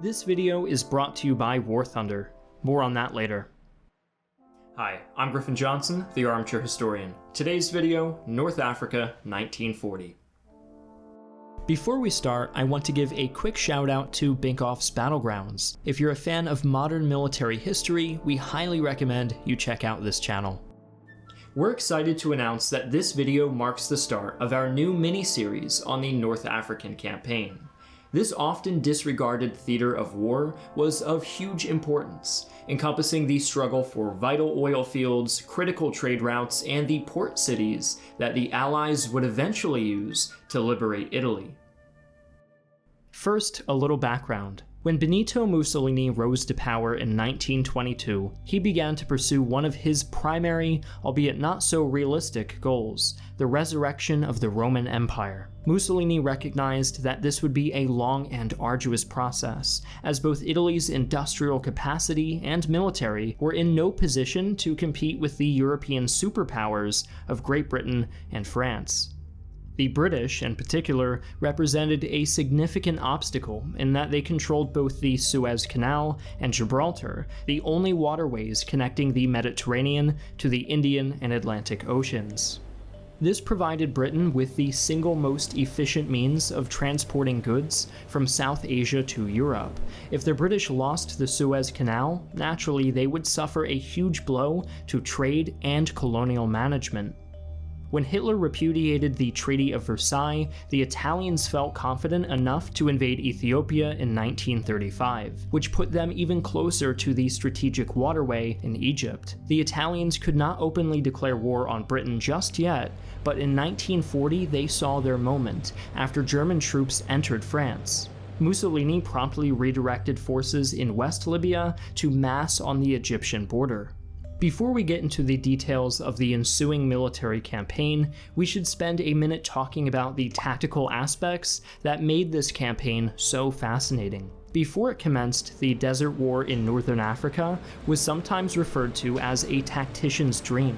This video is brought to you by War Thunder. More on that later. Hi, I'm Griffin Johnson, the Armchair Historian. Today's video, North Africa, 1940. Before we start, I want to give a quick shout out to Binkoff's Battlegrounds. If you're a fan of modern military history, we highly recommend you check out this channel. We're excited to announce that this video marks the start of our new mini-series on the North African campaign. This often disregarded theater of war was of huge importance, encompassing the struggle for vital oil fields, critical trade routes, and the port cities that the Allies would eventually use to liberate Italy. First, a little background. When Benito Mussolini rose to power in 1922, he began to pursue one of his primary, albeit not so realistic, goals, the resurrection of the Roman Empire. Mussolini recognized that this would be a long and arduous process, as both Italy's industrial capacity and military were in no position to compete with the European superpowers of Great Britain and France. The British, in particular, represented a significant obstacle in that they controlled both the Suez Canal and Gibraltar, the only waterways connecting the Mediterranean to the Indian and Atlantic Oceans. This provided Britain with the single most efficient means of transporting goods from South Asia to Europe. If the British lost the Suez Canal, naturally they would suffer a huge blow to trade and colonial management. When Hitler repudiated the Treaty of Versailles, the Italians felt confident enough to invade Ethiopia in 1935, which put them even closer to the strategic waterway in Egypt. The Italians could not openly declare war on Britain just yet, but in 1940 they saw their moment, after German troops entered France. Mussolini promptly redirected forces in West Libya to mass on the Egyptian border. Before we get into the details of the ensuing military campaign, we should spend a minute talking about the tactical aspects that made this campaign so fascinating. Before it commenced, the Desert War in Northern Africa was sometimes referred to as a tactician's dream.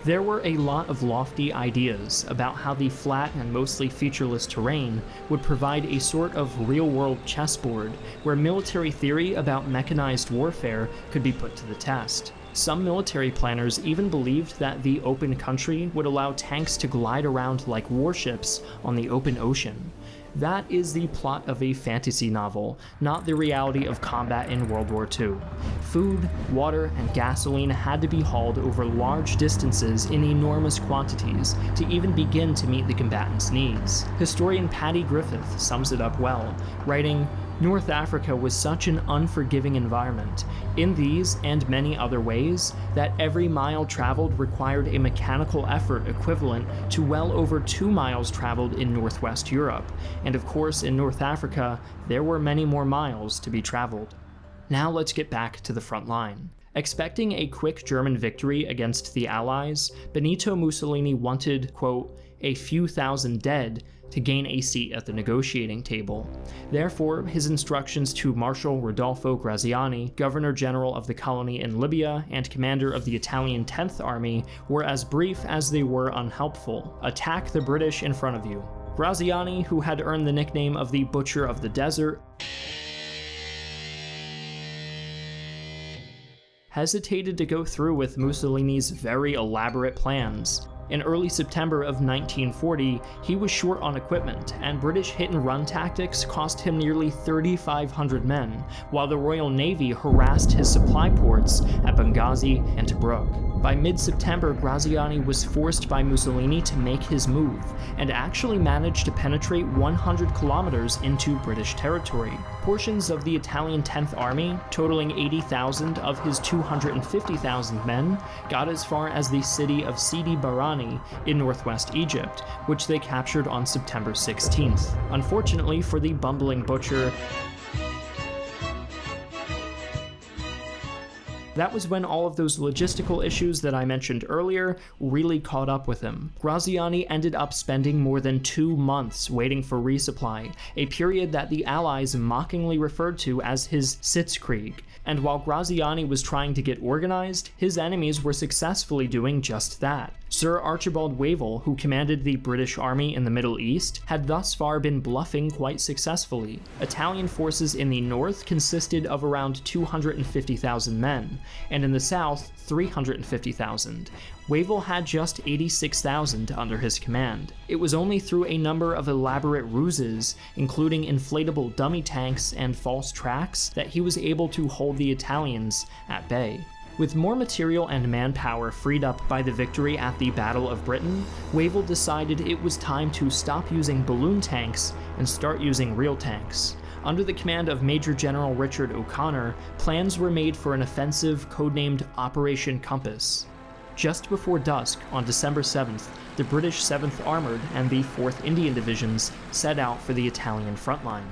There were a lot of lofty ideas about how the flat and mostly featureless terrain would provide a sort of real-world chessboard where military theory about mechanized warfare could be put to the test. Some military planners even believed that the open country would allow tanks to glide around like warships on the open ocean. That is the plot of a fantasy novel, not the reality of combat in World War II. Food, water, and gasoline had to be hauled over large distances in enormous quantities to even begin to meet the combatants' needs. Historian Paddy Griffith sums it up well, writing, "North Africa was such an unforgiving environment, in these and many other ways, that every mile traveled required a mechanical effort equivalent to well over 2 miles traveled in Northwest Europe, and of course in North Africa, there were many more miles to be traveled." Now let's get back to the front line. Expecting a quick German victory against the Allies, Benito Mussolini wanted, quote, "a few thousand dead," to gain a seat at the negotiating table. Therefore, his instructions to Marshal Rodolfo Graziani, Governor-General of the colony in Libya and commander of the Italian 10th Army, were as brief as they were unhelpful. Attack the British in front of you. Graziani, who had earned the nickname of the Butcher of the Desert, hesitated to go through with Mussolini's very elaborate plans. In early September of 1940, he was short on equipment, and British hit-and-run tactics cost him nearly 3,500 men, while the Royal Navy harassed his supply ports at Benghazi and Tobruk. By mid-September, Graziani was forced by Mussolini to make his move, and actually managed to penetrate 100 kilometers into British territory. Portions of the Italian 10th Army, totaling 80,000 of his 250,000 men, got as far as the city of Sidi Barrani in northwest Egypt, which they captured on September 16th. Unfortunately for the bumbling butcher, that was when all of those logistical issues that I mentioned earlier really caught up with him. Graziani ended up spending more than 2 months waiting for resupply, a period that the Allies mockingly referred to as his Sitzkrieg. And while Graziani was trying to get organized, his enemies were successfully doing just that. Sir Archibald Wavell, who commanded the British Army in the Middle East, had thus far been bluffing quite successfully. Italian forces in the north consisted of around 250,000 men, and in the south, 350,000. Wavell had just 86,000 under his command. It was only through a number of elaborate ruses, including inflatable dummy tanks and false tracks, that he was able to hold the Italians at bay. With more material and manpower freed up by the victory at the Battle of Britain, Wavell decided it was time to stop using balloon tanks and start using real tanks. Under the command of Major General Richard O'Connor, plans were made for an offensive codenamed Operation Compass. Just before dusk, on December 7th, the British 7th Armoured and the 4th Indian Divisions set out for the Italian front line.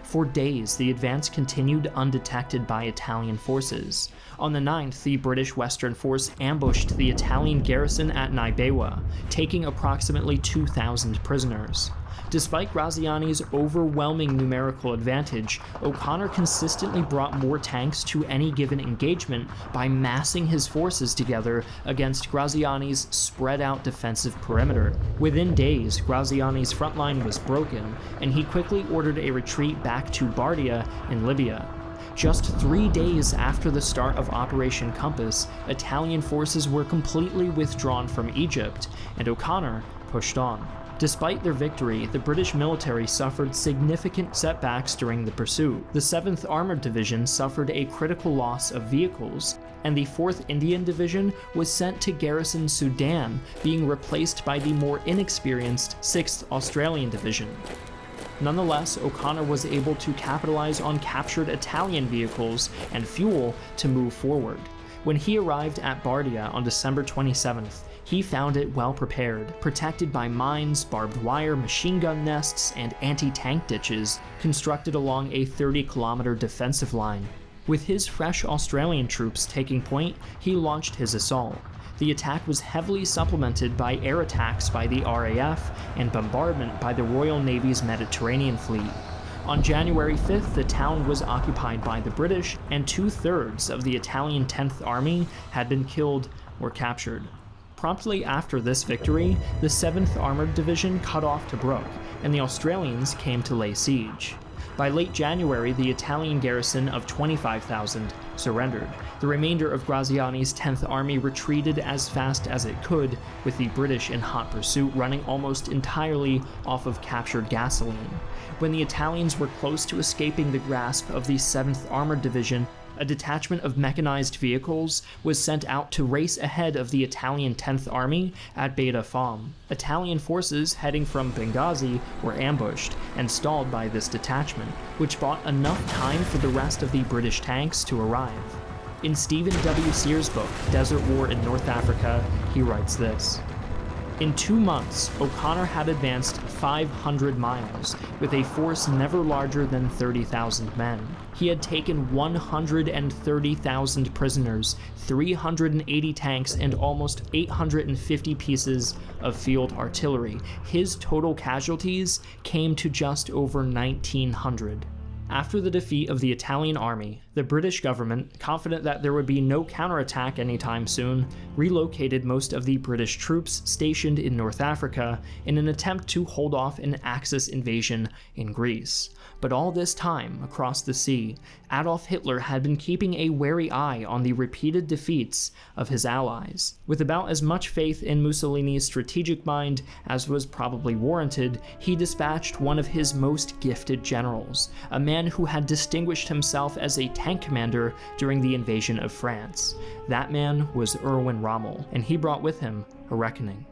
For days, the advance continued undetected by Italian forces. On the 9th, the British Western Force ambushed the Italian garrison at Naibewa, taking approximately 2,000 prisoners. Despite Graziani's overwhelming numerical advantage, O'Connor consistently brought more tanks to any given engagement by massing his forces together against Graziani's spread-out defensive perimeter. Within days, Graziani's front line was broken, and he quickly ordered a retreat back to Bardia in Libya. Just 3 days after the start of Operation Compass, Italian forces were completely withdrawn from Egypt, and O'Connor pushed on. Despite their victory, the British military suffered significant setbacks during the pursuit. The 7th Armored Division suffered a critical loss of vehicles, and the 4th Indian Division was sent to garrison Sudan, being replaced by the more inexperienced 6th Australian Division. Nonetheless, O'Connor was able to capitalize on captured Italian vehicles and fuel to move forward. When he arrived at Bardia on December 27th, he found it well prepared, protected by mines, barbed wire, machine gun nests, and anti-tank ditches constructed along a 30-kilometer defensive line. With his fresh Australian troops taking point, he launched his assault. The attack was heavily supplemented by air attacks by the RAF and bombardment by the Royal Navy's Mediterranean Fleet. On January 5th, the town was occupied by the British, and 2/3 of the Italian 10th Army had been killed or captured. Promptly after this victory, the 7th Armored Division cut off Tobruk, and the Australians came to lay siege. By late January, the Italian garrison of 25,000 surrendered. The remainder of Graziani's 10th Army retreated as fast as it could, with the British in hot pursuit running almost entirely off of captured gasoline. When the Italians were close to escaping the grasp of the 7th Armored Division, a detachment of mechanized vehicles was sent out to race ahead of the Italian 10th Army at Beta Fam. Italian forces heading from Benghazi were ambushed and stalled by this detachment, which bought enough time for the rest of the British tanks to arrive. In Stephen W. Sears' book, Desert War in North Africa, he writes this: "In 2 months, O'Connor had advanced 500 miles, with a force never larger than 30,000 men. He had taken 130,000 prisoners, 380 tanks, and almost 850 pieces of field artillery. His total casualties came to just over 1,900. After the defeat of the Italian army, the British government, confident that there would be no counterattack anytime soon, relocated most of the British troops stationed in North Africa in an attempt to hold off an Axis invasion in Greece. But all this time, across the sea, Adolf Hitler had been keeping a wary eye on the repeated defeats of his allies. With about as much faith in Mussolini's strategic mind as was probably warranted, he dispatched one of his most gifted generals, a man who had distinguished himself as a tank commander during the invasion of France. That man was Erwin Rommel, and he brought with him a reckoning.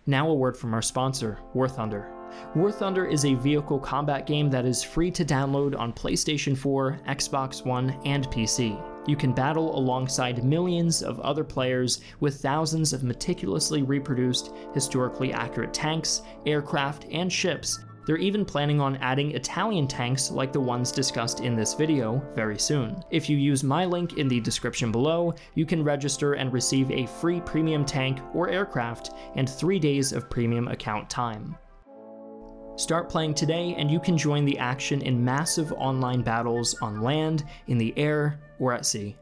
Now a word from our sponsor, War Thunder. War Thunder is a vehicle combat game that is free to download on PlayStation 4, Xbox One, and PC. You can battle alongside millions of other players with thousands of meticulously reproduced, historically accurate tanks, aircraft, and ships. They're even planning on adding Italian tanks like the ones discussed in this video very soon. If you use my link in the description below, you can register and receive a free premium tank or aircraft and 3 days of premium account time. Start playing today and you can join the action in massive online battles on land, in the air, or at sea.